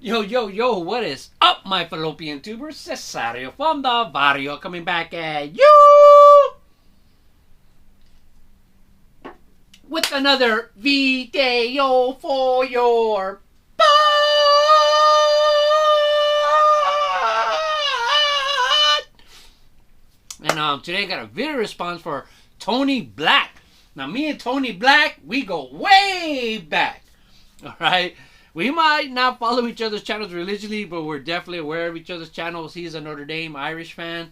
Yo, yo, yo, what is up, my fallopian tubers? Cesario from the barrio coming back at you with another video for your butt. And today I got a video response for Tony Black. Now, me and Tony Black, we go way back. All right. We might not follow each other's channels religiously, but we're definitely aware of each other's channels. He's a Notre Dame Irish fan,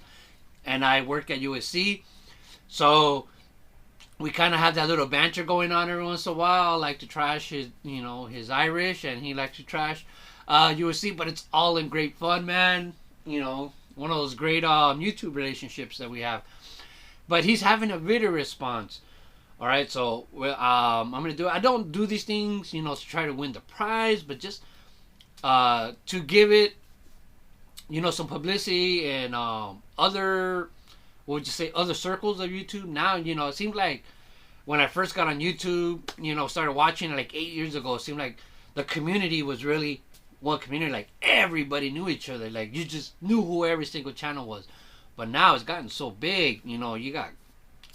and I work at USC. So we kind of have that little banter going on every once in a while. I like to trash his, his Irish, and he likes to trash USC, but it's all in great fun, man. One of those great YouTube relationships that we have. But he's having a video response. All right, so I'm gonna do it. I don't do these things, to try to win the prize, but just to give it, some publicity and other, what would you say, other circles of YouTube. Now, it seemed like when I first got on YouTube, started watching it like 8 years ago, it seemed like the community was really one community. Like everybody knew each other. Like you just knew who every single channel was. But now it's gotten so big. You got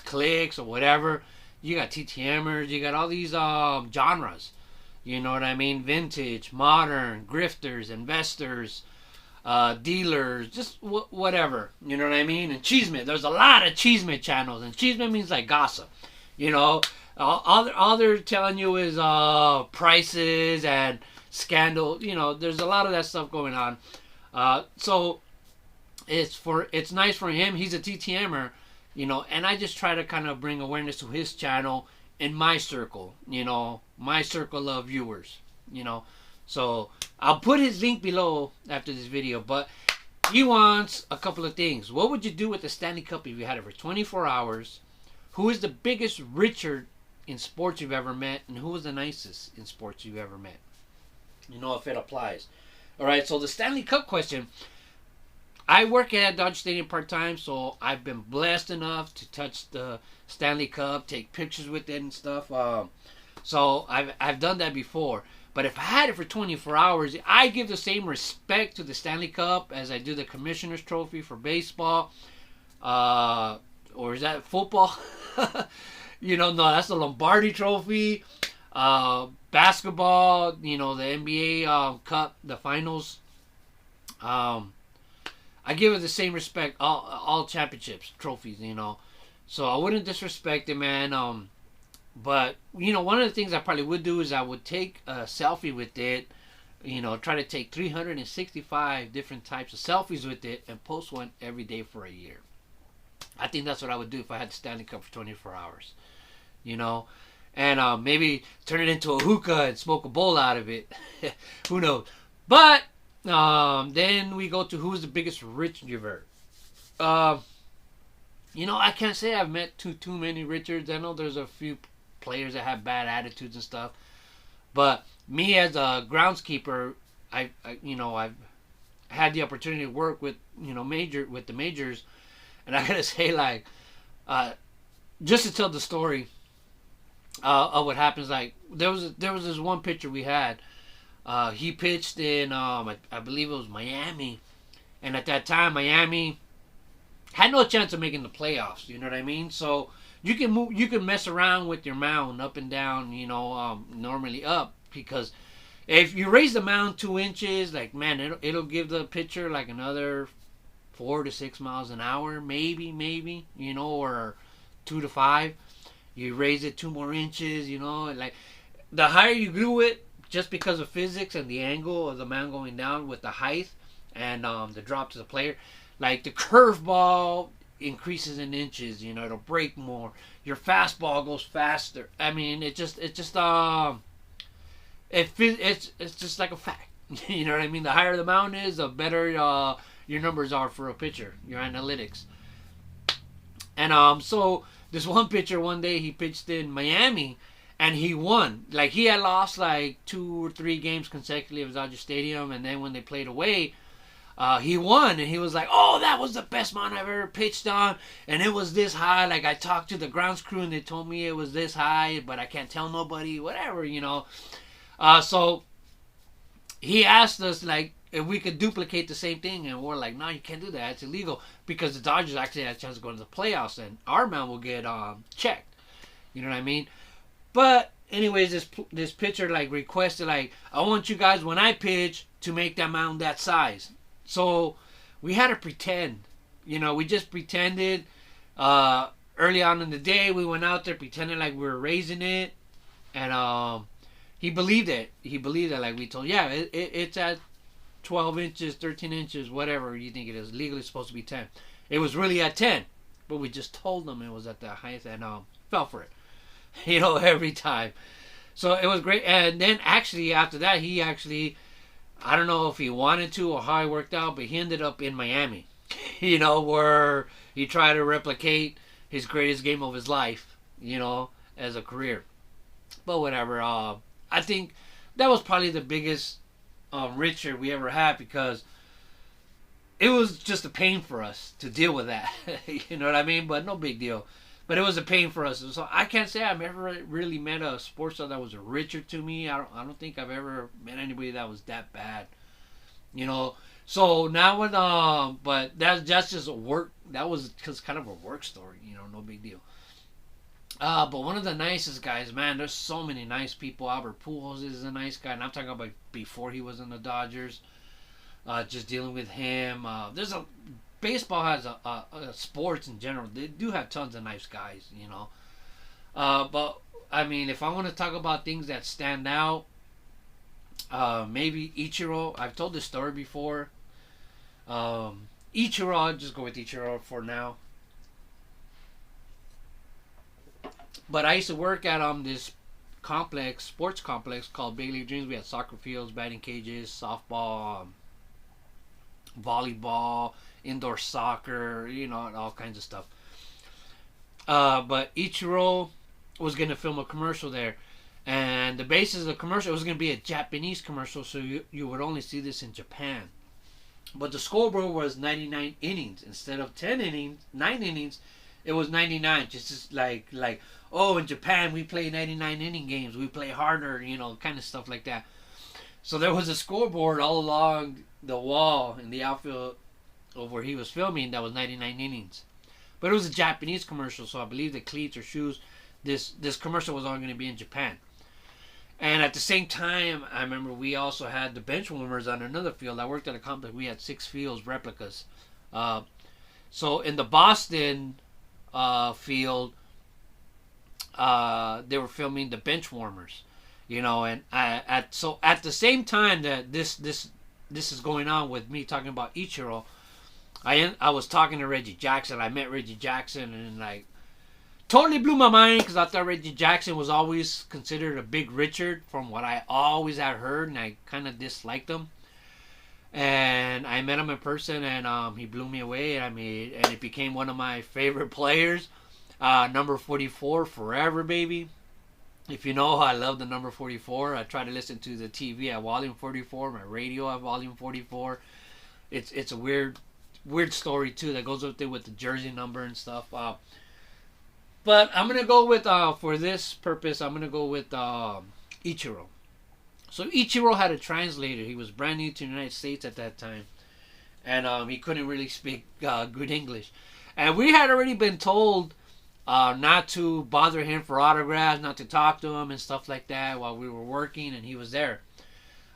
clicks or whatever. You got TTMers, you got all these genres, you know what I mean? Vintage, modern, grifters, investors, dealers, just whatever, you know what I mean? And cheesemate, there's a lot of cheesemate channels, and cheesemate means like gossip, all they're telling you is prices and scandal, there's a lot of that stuff going on. So it's nice for him. He's a TTMer. And I just try to kind of bring awareness to his channel in my circle, my circle of viewers, So I'll put his link below after this video, but he wants a couple of things. What would you do with the Stanley Cup if you had it for 24 hours? Who is the biggest Richard in sports you've ever met? And who was the nicest in sports you've ever met? If it applies. All right, so the Stanley Cup question. I work at Dodger Stadium part-time, so I've been blessed enough to touch the Stanley Cup, take pictures with it and stuff. So I've done that before. But if I had it for 24 hours, I give the same respect to the Stanley Cup as I do the Commissioner's Trophy for baseball. Or is that football? No, that's the Lombardi Trophy. Basketball, the NBA Cup, the finals. I give it the same respect, all championships, trophies, So I wouldn't disrespect it, man. But, one of the things I probably would do is I would take a selfie with it, try to take 365 different types of selfies with it and post one every day for a year. I think that's what I would do if I had the Stanley Cup for 24 hours, And maybe turn it into a hookah and smoke a bowl out of it. Who knows? But then we go to who's the biggest rich giver. I can't say I've met too many Richards. I know there's a few players that have bad attitudes and stuff, but me as a groundskeeper, I've had the opportunity to work with the majors, and I gotta say, like, just to tell the story of what happens. Like there was this one pitcher we had. He pitched in, I believe it was Miami. And at that time, Miami had no chance of making the playoffs. You know what I mean? So you can mess around with your mound up and down, normally up. Because if you raise the mound 2 inches, like, man, it'll give the pitcher like another 4 to 6 miles an hour, maybe, or 2 to 5. You raise it 2 more inches, like the higher you glue it, just because of physics and the angle of the mound going down with the height and the drop to the player, like the curveball increases in inches, it'll break more. Your fastball goes faster. I mean, it's just like a fact. You know what I mean? The higher the mound is, the better your numbers are for a pitcher, your analytics. And so this one pitcher, one day he pitched in Miami. And he won. Like, he had lost like 2 or 3 games consecutively at Dodger Stadium. And then when they played away, he won. And he was like, oh, that was the best mound I've ever pitched on. And it was this high. Like, I talked to the grounds crew and they told me it was this high. But I can't tell nobody. Whatever, So he asked us like if we could duplicate the same thing, and we're like, no, you can't do that. It's illegal because the Dodgers actually had a chance to go to the playoffs, and our man will get checked. You know what I mean? But anyways, this pitcher like requested like, I want you guys when I pitch to make that mound that size. So we had to pretend. You know, we just pretended. Early on in the day, we went out there pretending like we were raising it, and he believed it. He believed it. Like we told, yeah, it's at 12 inches, 13 inches, whatever you think it is. Legally supposed to be 10. It was really at 10, but we just told them it was at the highest, and fell for it. You know, every time. So it was great. And then actually after that, he actually, I don't know if he wanted to or how it worked out, but he ended up in Miami. You know, where he tried to replicate his greatest game of his life, you know, as a career. But whatever. I think that was probably the biggest Richard we ever had, because it was just a pain for us to deal with that. You know what I mean? But no big deal. But it was a pain for us. So I can't say I've ever really met a sports star that was a Richard to me. I don't think I've ever met anybody that was that bad. You know. So now with but that's just a work. That was just kind of a work story. You know, no big deal. But one of the nicest guys, man. There's so many nice people. Albert Pujols is a nice guy, and I'm talking about before he was in the Dodgers. Just dealing with him. There's a baseball has a sports in general. They do have tons of nice guys, you know. But I mean, if I want to talk about things that stand out, maybe Ichiro. I've told this story before. Ichiro, I'll just go with Ichiro for now. But I used to work at this sports complex called Big League Dreams. We had soccer fields, batting cages, softball, volleyball, indoor soccer, you know, all kinds of stuff. But Ichiro was going to film a commercial there. And the basis of the commercial, it was going to be a Japanese commercial, so you would only see this in Japan. But the scoreboard was 99 innings. Instead of 10 innings, 9 innings, it was 99. Just like, oh, in Japan, we play 99 inning games. We play harder, you know, kind of stuff like that. So there was a scoreboard all along the wall in the outfield of where he was filming that was 99 innings. But it was a Japanese commercial, so I believe the cleats or shoes, this commercial was all going to be in Japan. And at the same time, I remember we also had the bench warmers on another field. I worked at a complex. We had 6 fields, replicas. So in the Boston field, they were filming the bench warmers, you know. And at the same time that this is going on with me talking about Ichiro, I was talking to Reggie Jackson. I met Reggie Jackson, and like totally blew my mind, because I thought Reggie Jackson was always considered a big Richard from what I always had heard, and I kind of disliked him. And I met him in person, and he blew me away. I mean, and it became one of my favorite players. Number 44 forever, baby. If you know, I love the number 44. I try to listen to the TV at volume 44, my radio at volume 44. It's a weird story too that goes up there with the jersey number and stuff. But I'm gonna go with for this purpose, I'm gonna go with Ichiro. So Ichiro had a translator. He was brand new to the United States at that time, and he couldn't really speak good English. And we had already been told not to bother him for autographs, not to talk to him and stuff like that while we were working, and he was there.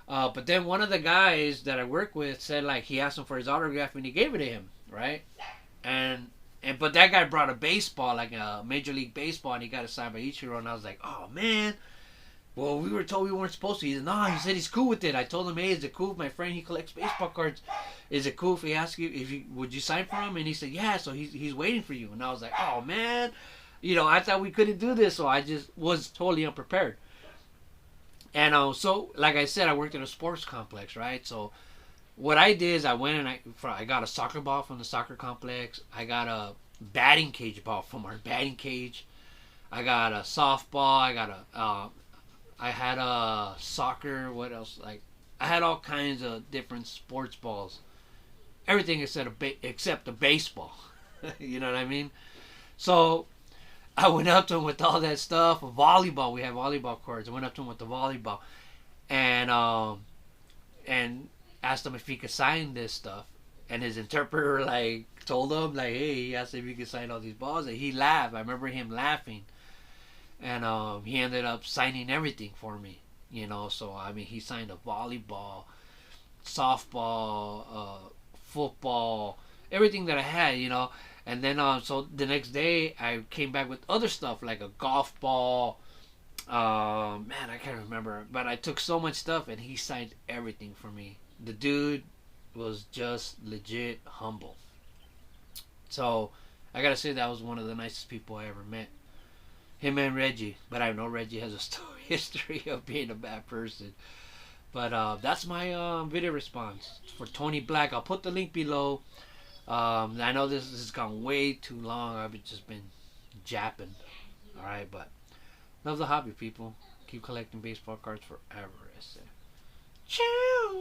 But then one of the guys that I work with said, like, he asked him for his autograph and he gave it to him, right? But that guy brought a baseball, like a Major League Baseball, and he got it signed by Ichiro, and I was like, oh man. Well, we were told we weren't supposed to. He said, no, he said he's cool with it. I told him, hey, is it cool if my friend, he collects baseball cards, is it cool if he asks you, would you sign for him? And he said, yeah, so he's waiting for you. And I was like, oh man, you know, I thought we couldn't do this, so I just was totally unprepared. And so, like I said, I worked at a sports complex, right? So what I did is I went and I got a soccer ball from the soccer complex. I got a batting cage ball from our batting cage. I got a softball. I had a soccer. What else? Like, I had all kinds of different sports balls. Everything except a baseball. You know what I mean? So I went up to him with all that stuff. A volleyball. We had volleyball courts. I went up to him with the volleyball. And and asked him if he could sign this stuff. And his interpreter like told him like, hey, he asked if he could sign all these balls, and he laughed. I remember him laughing, and he ended up signing everything for me. You know, so I mean, he signed a volleyball, softball, football, everything that I had. You know, and then so the next day I came back with other stuff like a golf ball. Man, I can't remember, but I took so much stuff, and he signed everything for me. The dude was just legit humble. So I gotta say that was one of the nicest people I ever met. Him and Reggie, but I know Reggie has a history of being a bad person. But that's my video response for Tony Black. I'll put the link below. I know this has gone way too long. I've just been japping. All right, but love the hobby, people. Keep collecting baseball cards forever, I say. Ciao.